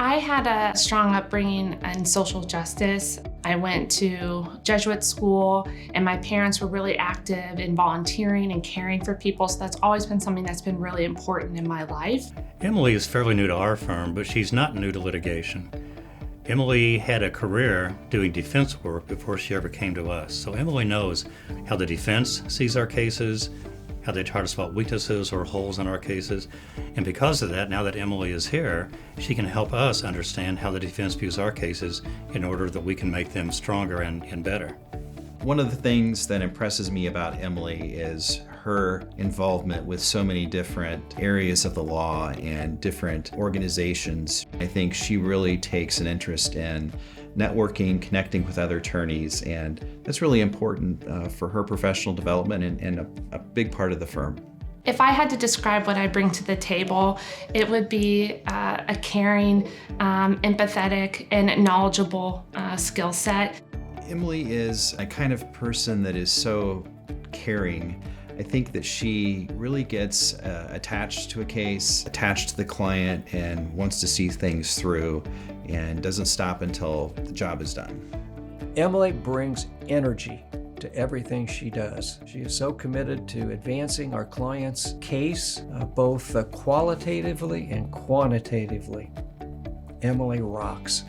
I had a strong upbringing in social justice. I went to Jesuit school, and my parents were really active in volunteering and caring for people, so that's always been something that's been really important in my life. Emily is fairly new to our firm, but she's not new to litigation. Emily had a career doing defense work before she ever came to us, so Emily knows how the defense sees our cases, how they try to spot weaknesses or holes in our cases. And because of that, now that Emily is here, she can help us understand how the defense views our cases in order that we can make them stronger and better. One of the things that impresses me about Emily is her involvement with so many different areas of the law and different organizations. I think she really takes an interest in networking, connecting with other attorneys, and that's really important for her professional development and a big part of the firm. If I had to describe what I bring to the table, it would be a caring, empathetic, and knowledgeable skill set. Emily is a kind of person that is so caring. I think that she really gets attached to a case, attached to the client, and wants to see things through and doesn't stop until the job is done. Emily brings energy to everything she does. She is so committed to advancing our client's case, both qualitatively and quantitatively. Emily rocks.